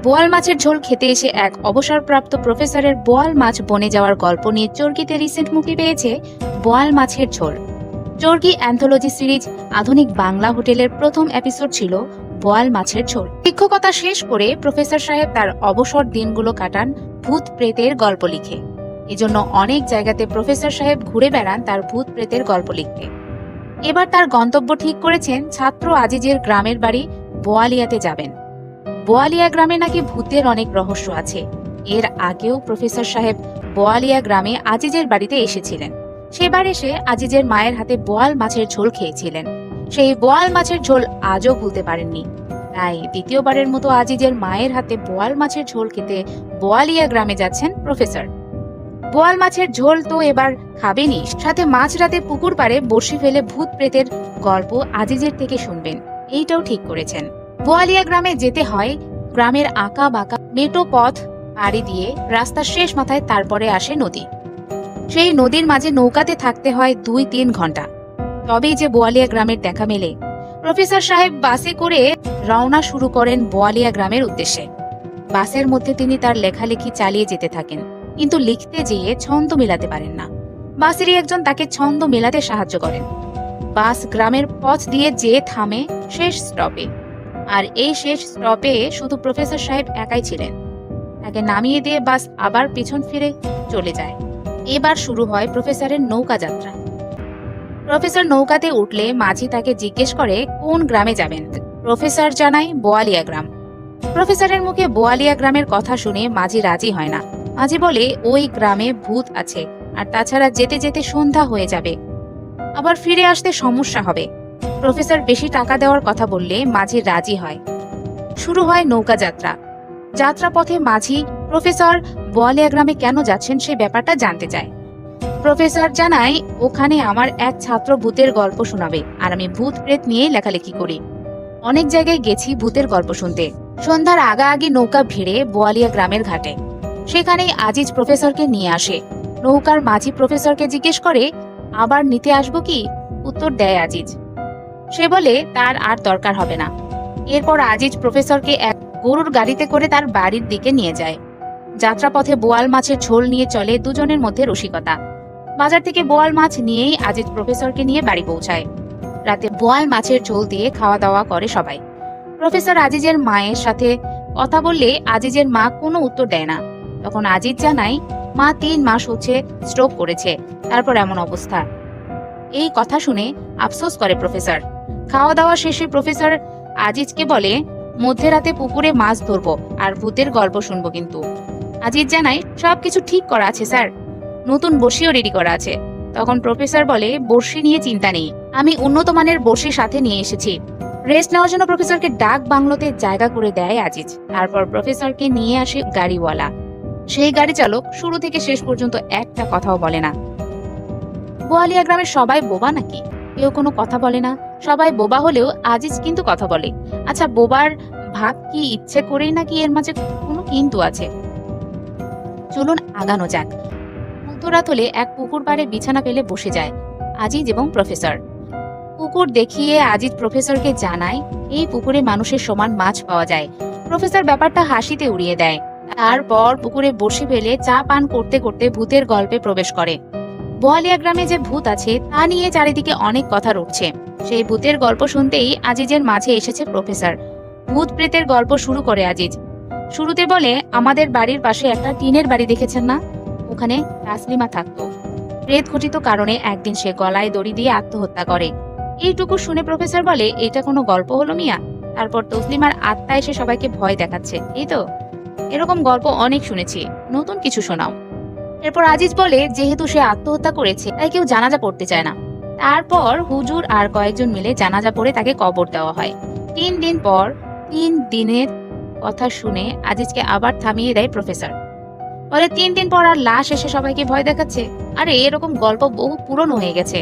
বোয়াল মাছের ঝোল খেতে এসে এক অবসরপ্রাপ্ত প্রফেসরের বোয়াল মাছ বনে যাওয়ার গল্প নিয়ে চরকিতে রিসেন্ট মুক্তি পেয়েছে বোয়াল মাছের ঝোল। চরকি অ্যান্থোলজি সিরিজ আধুনিক বাংলা হোটেলের প্রথম এপিসোড ছিল বোয়াল মাছের ঝোল। শিক্ষকতা শেষ করে প্রফেসর সাহেব তার অবসর দিনগুলো কাটান ভূত প্রেতের গল্প লিখে। এজন্য অনেক জায়গাতে প্রফেসর সাহেব ঘুরে বেড়ান তার ভূত প্রেতের গল্প লিখতে। এবার তার গন্তব্য ঠিক করেছেন ছাত্র আজিজের গ্রামের বাড়ি বোয়ালিয়াতে যাবেন। বোয়ালিয়া গ্রামে নাকি ভূতের অনেক রহস্য আছে। এর আগেও প্রফেসর সাহেব বোয়ালিয়া গ্রামে আজিজের বাড়িতে এসেছিলেন। সেবার এসে আজিজের মায়ের হাতে বোয়াল মাছের ঝোল খেয়েছিলেন। সেই বোয়াল মাছের ঝোল আজও ভুলতে পারেননি। তাই দ্বিতীয়বারের মতো আজিজের মায়ের হাতে বোয়াল মাছের ঝোল খেতে বোয়ালিয়া গ্রামে যাচ্ছেন প্রফেসর। বোয়াল মাছের ঝোল তো এবার খাবেনই, সাথে মাঝরাতে পুকুর পাড়ে বসে ফেলে ভূত প্রেতের গল্প আজিজের থেকে শুনবেন, এইটাও ঠিক করেছেন। বোয়ালিয়া গ্রামে যেতে হয় গ্রামের আঁকা বাঁকা মেটো পথ পাড়ি দিয়ে। রাস্তার শেষ মাথায় তারপরে আসে নদী। সেই নদীর মাঝে নৌকাতে থাকতে হয় 2-3 ঘন্টা, তবেই যে বোয়ালিয়া গ্রামের দেখা মেলে। প্রফেসর সাহেব বাসে করে রওনা শুরু করেন বোয়ালিয়া গ্রামের উদ্দেশ্যে। বাসের মধ্যে তিনি তার লেখালেখি চালিয়ে যেতে থাকেন, কিন্তু লিখতে যেয়ে ছন্দ মেলাতে পারেন না। বাসেরই একজন তাকে ছন্দ মেলাতে সাহায্য করেন। বাস গ্রামের পথ দিয়ে যেয়ে থামে শেষ স্টপে। আর এই শেষ স্টপে শুধু প্রফেসর সাহেব একাই ছিলেন। তাকে নামিয়ে দিয়ে বাস আবার পিছন ফিরে চলে যায়। এবার শুরু হয় প্রফেসরের নৌকা যাত্রা। প্রফেসর নৌকাতে উঠলে মাঝি তাকে জিজ্ঞেস করে কোন গ্রামে যাবেন। প্রফেসর জানায় বোয়ালিয়া গ্রাম। প্রফেসরের মুখে বোয়ালিয়া গ্রামের কথা শুনে মাঝি রাজি হয় না। মাঝি বলে ওই গ্রামে ভূত আছে, আর তাছাড়া যেতে যেতে সন্ধ্যা হয়ে যাবে, আবার ফিরে আসতে সমস্যা হবে। প্রফেসর বেশি টাকা দেওয়ার কথা বললে মাঝি রাজি হয়। শুরু হয় নৌকা যাত্রা। যাত্রাপথে মাঝি প্রফেসর বোয়ালিয়া গ্রামে কেন যাচ্ছেন সে ব্যাপারটা জানতে চায়। প্রফেসর জানায় ওখানে আমার এক ছাত্র ভূতের গল্প শোনাবে, আর আমি ভূত প্রেত নিয়ে লেখালেখি করি। অনেক জায়গায় গেছি ভূতের গল্প শুনতে। সন্ধ্যার আগাআগি নৌকা ভিড়ে বোয়ালিয়া গ্রামের ঘাটে। সেখানেই আজিজ প্রফেসরকে নিয়ে আসে। নৌকার মাঝি প্রফেসরকে জিজ্ঞেস করে আবার নিতে আসবো কি? উত্তর দেয় আজিজ। সে বলে তার আর দরকার হবে না। এরপর আজিজ প্রফেসরকে এক গরুর গাড়িতে করে তার বাড়ির দিকে নিয়ে যায়। যাত্রাপথে বোয়াল মাছের ঝোল নিয়ে চলে দুজনের মধ্যে রসিকতা। বাজার থেকে বোয়াল মাছ নিয়েই আজিজ প্রফেসরকে নিয়ে বাড়ি পৌঁছায়। রাতে বোয়াল মাছের ঝোল দিয়ে খাওয়া দাওয়া করে সবাই। প্রফেসর আজিজের মায়ের সাথে কথা বললে আজিজের মা কোনো উত্তর দেয় না। তখন আজিজ জানায় মা 3 মাস হচ্ছে স্ট্রোক করেছে, তারপর এমন অবস্থা। এই কথা শুনে আফসোস করে প্রফেসর। খাওয়া দাওয়া শেষে প্রফেসর আজিজকে বলে মধ্যরাতে পুকুরে মাছ ধরবো আর ভূতের গল্প শুনবো। কিন্তু আজিজ জানায় সবকিছু ঠিক করা আছে স্যার, নতুন বড়শিও রেডি করা আছে। তখন প্রফেসর বলে বড়শি নিয়ে চিন্তা নেই, আমি উন্নত মানের বড়শি সাথে নিয়ে এসেছি। রেস্ট নেওয়ার জন্য প্রফেসরকে ডাক বাংলোতে জায়গা করে দেয় আজিজ। তারপর প্রফেসরকে নিয়ে আসে গাড়িওয়ালা। সেই গাড়ি চালক শুরু থেকে শেষ পর্যন্ত একটা কথাও বলে না। বোয়ালিয়া গ্রামের সবাই বোবা নাকি? কেউ কোনো কথা বলে না। সবাই বোবা হলেও আজিজ কিন্তু কথা বলে। আচ্ছা, বোবার ভাব কি ইচ্ছে করেই নাকি এর মাঝে কোনো কিন্তু আছে? চলুন আগানো যাক। মধ্যরাত হলে এক পুকুর পাড়ে বিছানা পেলে বসে যায় আজিজ এবং প্রফেসর। পুকুর দেখিয়ে আজিজ প্রফেসরকে জানায় এই পুকুরে মানুষের সমান মাছ পাওয়া যায়। প্রফেসর ব্যাপারটা হাসিতে উড়িয়ে দেয়। তারপর পুকুরে বসে ফেলে চা পান করতে করতে ভূতের গল্পে প্রবেশ করে। বোয়ালিয়া গ্রামে যে ভূত আছে তা নিয়ে চারিদিকে অনেক কথা উঠছে। সেই ভূতের গল্প শুনতেই আজিজের মাঝে এসেছে প্রফেসর। ভূত প্রেতের গল্প শুরু করে আজিজ। শুরুতে বলে আমাদের বাড়ির পাশে একটা টিনের বাড়ি দেখেছেন না, ওখানে তাসলিমা থাকতো। প্রেত ঘটিত কারণে একদিন সে গলায় দড়ি দিয়ে আত্মহত্যা করে। এইটুকু শুনে প্রফেসর বলে এটা কোনো গল্প হলো মিয়া? তারপর তসলিমার আত্মা এসে সবাইকে ভয় দেখাচ্ছে, এই তো? এরকম গল্প অনেক শুনেছি, নতুন কিছু শোনাও। এরপর আজিজ বলে যেহেতু সে আত্মহত্যা করেছে তাই কেউ জানাজা পড়তে চায় না। তারপর হুজুর আর কয়েকজন মিলে জানাজা পড়ে তাকে কবর দেওয়া হয়। 3 দিন পর 3 দিনের কথা শুনে আজিজকে আবার থামিয়ে দেয় প্রফেসর। বলে 3 দিন পর আর লাশ এসে সবাইকে ভয় দেখাচ্ছে? আরে এরকম গল্প বহু পুরনো হয়ে গেছে,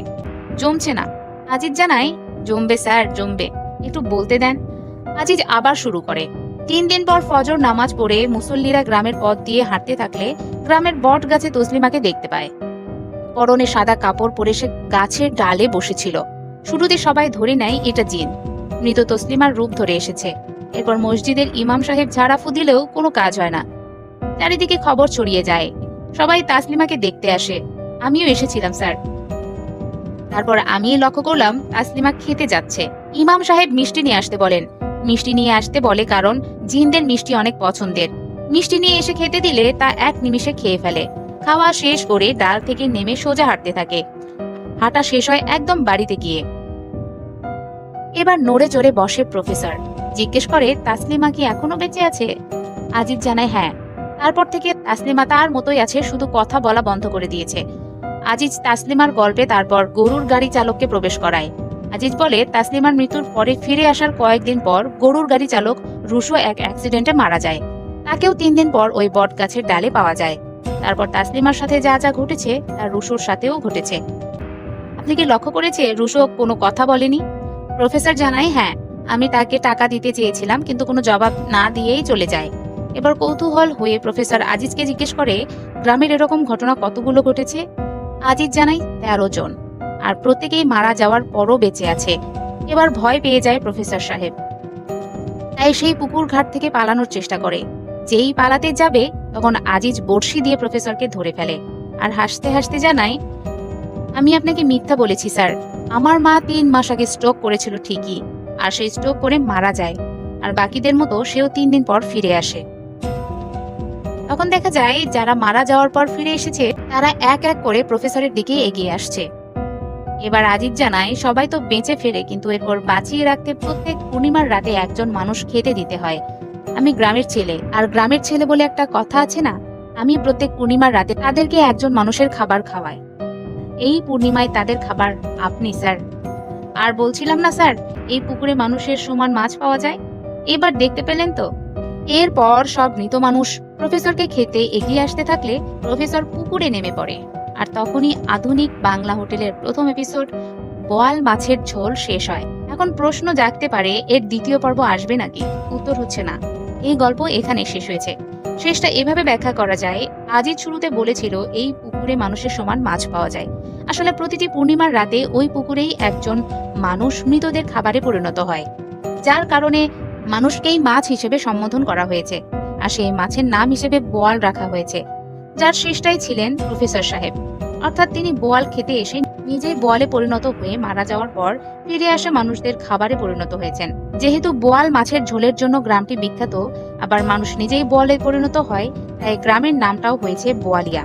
জমছে না। আজিজ জানায় জমবে স্যার, জমবে, একটু বলতে দেন। আজিজ আবার শুরু করে 3 দিন পর ফজর নামাজ পড়ে মুসল্লিরা গ্রামের পথ দিয়ে হাঁটতে থাকলে গ্রামের বট গাছে তসলিমাকে দেখতে পায়। পরনে সাদা কাপড় পরে সে গাছের ডালে বসেছিল। শুরুতে সবাই ধরে নেয় এটা জিন। মৃত তসলিমার রূপ ধরে এসেছে। এরপর মসজিদের ইমাম সাহেব ঝাড়াফু দিলেও কোনো কাজ হয় না। চারিদিকে খবর ছড়িয়ে যায়, সবাই তাসলিমাকে দেখতে আসে। আমিও এসেছিলাম স্যার। তারপর আমি লক্ষ্য করলাম তাসলিমা খেতে যাচ্ছে। ইমাম সাহেব মিষ্টি নিয়ে আসতে বলেন। মিষ্টি নিয়ে আসতে বলে কারণ জিনদের মিষ্টি অনেক পছন্দের। মিষ্টি নিয়ে এসে খেতে দিলে তা এক নিমিষে খেয়ে ফেলে। খাওয়া শেষ করে ডাল থেকে নেমে সোজা হাঁটতে থাকে। হাঁটা শেষ হয় একদম বাড়িতে গিয়ে। এবার নড়ে চড়ে বসে প্রফেসর। জিজ্ঞেস করে তাসলিমা কি এখনো বেঁচে আছে? আজিজ জানায় হ্যাঁ। তারপর থেকে তাসলিমা তার মতোই আছে, শুধু কথা বলা বন্ধ করে দিয়েছে। আজিজ তাসলিমার গল্পে তারপর গরুর গাড়ি চালককে প্রবেশ করায়। আজিজ বলে তাসলিমার মৃত্যুর পরে ফিরে আসার কয়েকদিন পর গরুর গাড়ি চালক রুশো এক অ্যাক্সিডেন্টে মারা যায়। তাকেও 3 দিন পর ওই বট গাছের ডালে পাওয়া যায়। তারপর তাসলিমার সাথে যা যা ঘটেছে তা রুশোর সাথেও ঘটেছে। আপনি কি লক্ষ্য করেছে রুশো কোনো কথা বলেনি? প্রফেসর জানায় হ্যাঁ, আমি তাকে টাকা দিতে চেয়েছিলাম কিন্তু কোনো জবাব না দিয়েই চলে যায়। এবার কৌতূহল হয়ে প্রফেসর আজিজকে জিজ্ঞেস করে গ্রামের এরকম ঘটনা কতগুলো ঘটেছে? আজিজ জানাই 13 জন, আর প্রত্যেকেই মারা যাওয়ার পরও বেঁচে আছে। এবার ভয় পেয়ে যায় প্রফেসর সাহেব, তাই সেই পুকুর ঘাট থেকে পালানোর চেষ্টা করে। যেই পালাতে যাবে তখন আজিজ বড়শি দিয়ে প্রফেসরকে ধরে ফেলে আর হাসতে হাসতে জানায় আমি আপনাকে মিথ্যা বলেছি স্যার। আমার মা 3 মাস আগে স্ট্রোক করেছিল ঠিকই, আর সেই স্ট্রোক করে মারা যায়। আর বাকিদের মতো সেও 3 দিন পর ফিরে আসে। তখন দেখা যায় যারা মারা যাওয়ার পর ফিরে এসেছে তারা এক এক করে প্রফেসরের দিকে এগিয়ে আসছে। এবার আজিজ জানায় সবাই তো বেঁচে ফেরে, কিন্তু এরপর বাঁচিয়ে রাখতে প্রত্যেক পূর্ণিমার রাতে একজন মানুষ খেতে দিতে হয়। আমি গ্রামের ছেলে, আর গ্রামের ছেলে বলে একটা কথা আছে না, আমি প্রত্যেক পূর্ণিমার রাতে তাদেরকে একজন মানুষের খাবার খাওয়াই। এই পূর্ণিমায় তাদের খাবার আপনি স্যার। আর বলছিলাম না স্যার, এই পুকুরে মানুষের সমান মাছ পাওয়া যায়। এবার দেখতে পেলেন তো? এরপর সব মৃত মানুষ প্রফেসরকে খেতে এগিয়ে আসতে থাকলে প্রফেসর পুকুরে নেমে পড়ে। আর তখনই আধুনিক বাংলা হোটেলের প্রথম এপিসোড বোয়াল মাছের ঝোল শেষ হয়। এখন প্রশ্ন জাগতে পারে এর দ্বিতীয় পর্ব আসবে নাকি? উত্তর হচ্ছে না। এই গল্প এখানে শেষ হয়েছে। শেষটা এভাবে ব্যাখ্যা করা যায়, আজিজ শুরুতে বলেছিল এই পুকুরে মানুষের সমান মাছ পাওয়া যায়। আসলে প্রতিটি পূর্ণিমার রাতে ওই পুকুরেই একজন মানুষ মৃতদের খাবারে পরিণত হয়, যার কারণে মানুষকেই মাছ হিসেবে সম্বোধন করা হয়েছে। আর সেই মাছের নাম হিসেবে বোয়াল রাখা হয়েছে, যার শেষটাই ছিলেন প্রফেসর সাহেব। অর্থাৎ তিনি বোয়াল খেতে এসে নিজেই বোয়ালে পরিণত হয়ে মারা যাওয়ার পর ফিরে আসা মানুষদের খাবারে পরিণত হয়েছেন। যেহেতু বোয়াল মাছের ঝোলের জন্য গ্রামটি বিখ্যাত, আবার মানুষ নিজেই বোয়ালে পরিণত হয়, তাই গ্রামের নামটাও হয়েছে বোয়ালিয়া।